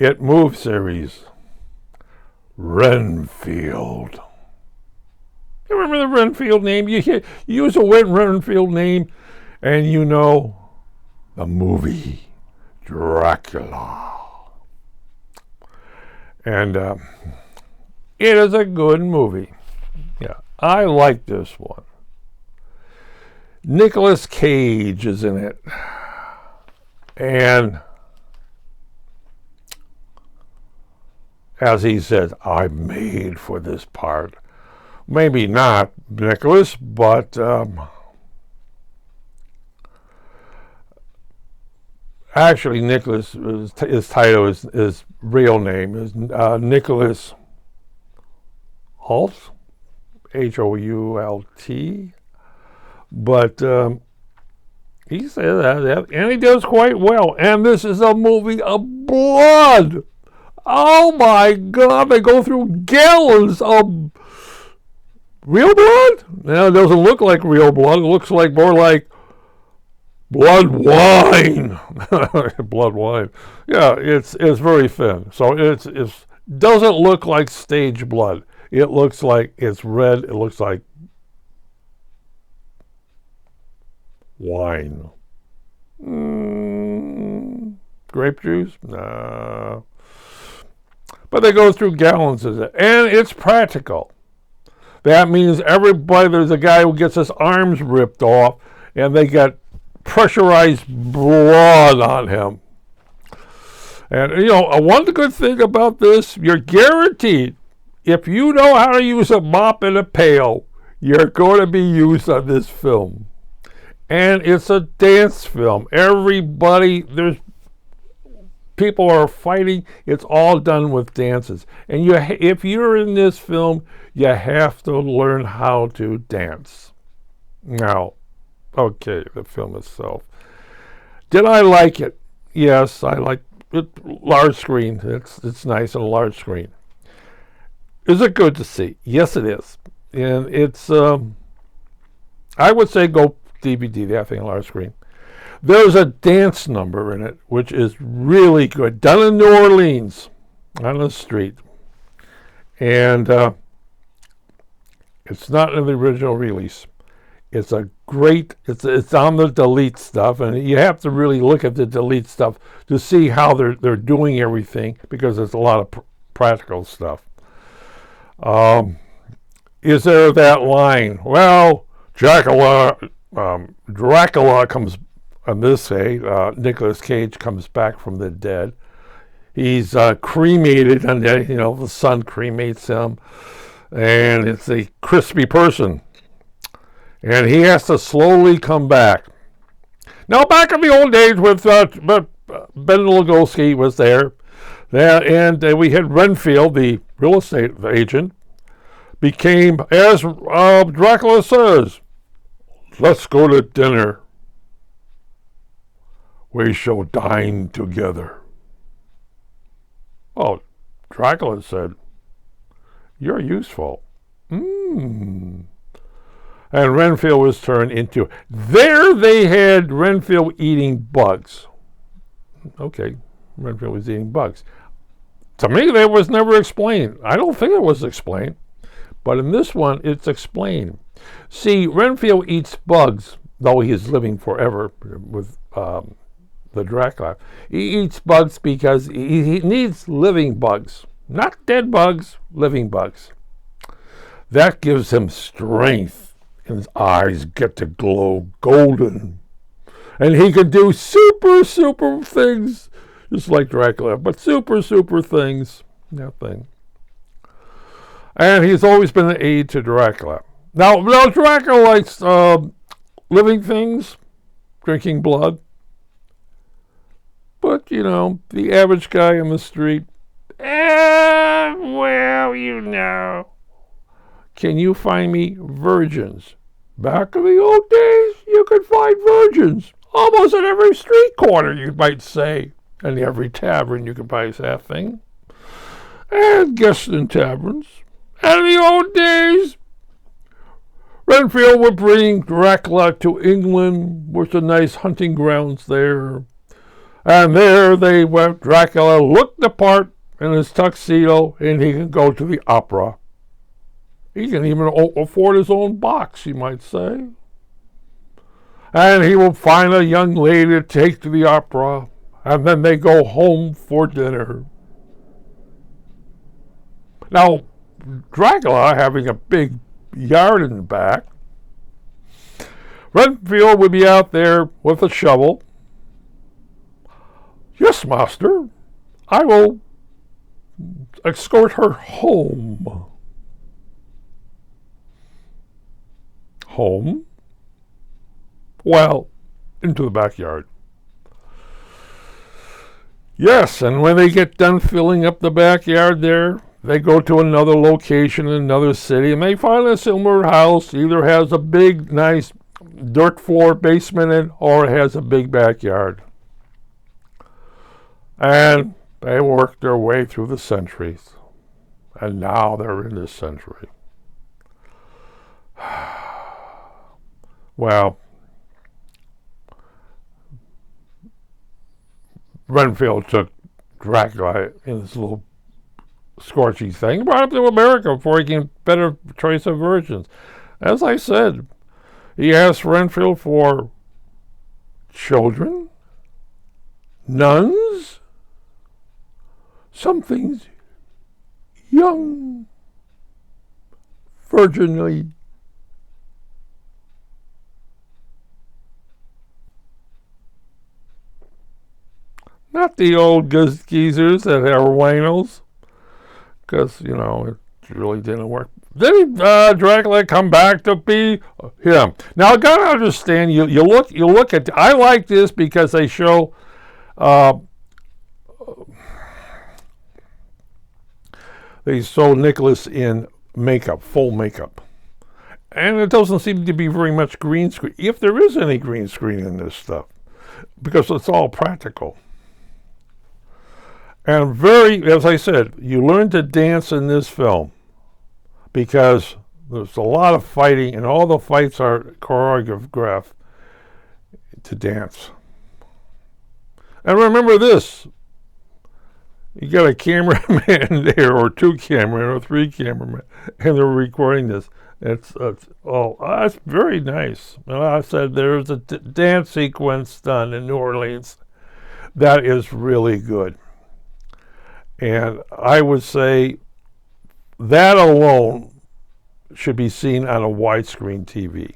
It Moves series. Renfield. You remember the Renfield name? You use a Renfield name, and you know the movie Dracula. And it is a good movie. Yeah, I like this one. Nicolas Cage is in it. And as he says, I'm made for this part. Maybe not Nicholas, but actually Nicholas, his title is his real name is Nicholas Hoult, Hoult, but he said that, and he does quite well. And this is a movie of blood. Oh my God! They go through gallons of real blood. Now it doesn't look like real blood. It looks like more like blood wine. Blood wine. Yeah, it's very thin. So it doesn't look like stage blood. It looks like it's red. It looks like wine. Grape juice? No. But they go through gallons of it. And it's practical. That means everybody, there's a guy who gets his arms ripped off, and they get pressurized blood on him. And, you know, one good thing about this, you're guaranteed, if you know how to use a mop and a pail, you're going to be used on this film. And it's a dance film. Everybody, there's people are fighting. It's all done with dances. And if you're in this film, you have to learn how to dance. Now, okay, the film itself. Did I like it? Yes, I like it. Large screen. It's nice on a large screen. Is it good to see? Yes, it is. And it's, I would say go DVD, that thing on large screen. There's a dance number in it, which is really good, done in New Orleans, on the street. And it's not in the original release. It's a great, it's on the delete stuff, and you have to really look at the delete stuff to see how they're doing everything, because there's a lot of practical stuff. Is there that line? Well, Dracula comes, on this day, Nicolas Cage comes back from the dead. He's cremated, and the sun cremates him, and it's a crispy person. And he has to slowly come back. Now, back in the old days with Ben Lugosi was there, and we had Renfield, the real estate agent, became, as Dracula says, let's go to dinner. We shall dine together. Oh, Dracula said, you're useful. And Renfield was turned into, there they had Renfield eating bugs. Okay, Renfield was eating bugs. To me, that was never explained. I don't think it was explained. But in this one, it's explained. See, Renfield eats bugs, though he is living forever with the Dracula. He eats bugs because he needs living bugs. Not dead bugs, living bugs. That gives him strength, and his eyes get to glow golden. And he can do super things, just like Dracula, but super things. Nothing. And he's always been an aide to Dracula. Now Dracula likes living things, drinking blood. But, the average guy on the street, can you find me virgins? Back in the old days, you could find virgins. Almost at every street corner, you might say. And every tavern, you could buy that thing. And guests in taverns. And in the old days, Renfield would bring Dracula to England, with the nice hunting grounds there. And there they went. Dracula looked the part in his tuxedo, and he can go to the opera. He can even afford his own box, you might say. And he will find a young lady to take to the opera, and then they go home for dinner. Now, Dracula, having a big yard in the back, Renfield would be out there with a shovel. Yes, master, I will escort her home. Home? Well, into the backyard. Yes, and when they get done filling up the backyard there, they go to another location in another city, and they find a similar house. Either has a big, nice dirt floor basement in, or it has a big backyard. And they work their way through the centuries. And now they're in this century. Well, Renfield took Dracula in this little scorchy thing, brought him to America before he came better choice of virgins. As I said, he asked Renfield for children, nuns, some things young, virginally. Not the old geezers that are winos, because, you know, it really didn't work. Then Dracula come back to be him. Now, I got to understand, you look at, I like this because they show, Nicolas in makeup, full makeup. And it doesn't seem to be very much green screen, if there is any green screen in this stuff, because it's all practical. And very, as I said, you learn to dance in this film because there's a lot of fighting, and all the fights are choreographed to dance. And remember this, you got a cameraman there, or two cameramen, or three cameramen, and they're recording this. That's very nice. And I said there's a dance sequence done in New Orleans that is really good. And I would say that alone should be seen on a widescreen TV.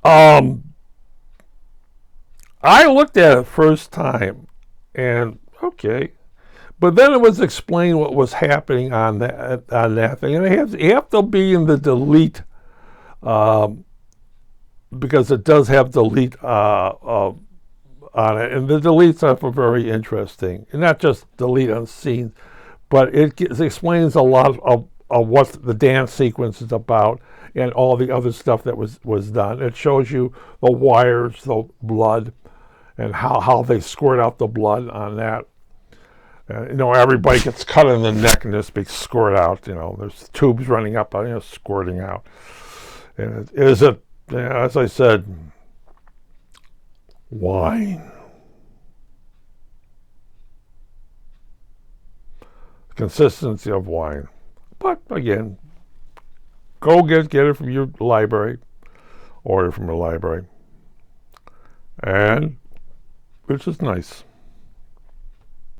I looked at it first time, and okay, but then it was explained what was happening on that thing, and you have to be in the delete, because it does have delete on it, and the delete stuff are very interesting, and not just delete on scenes, but it explains a lot of what the dance sequence is about and all the other stuff that was done. It shows you the wires, the blood, and how they squirt out the blood on that. Everybody gets cut in the neck and this big squirt out. There's tubes running up, squirting out. And it is as I said, wine. Consistency of wine. But again, go get it from your library. Order from your library. And which is nice.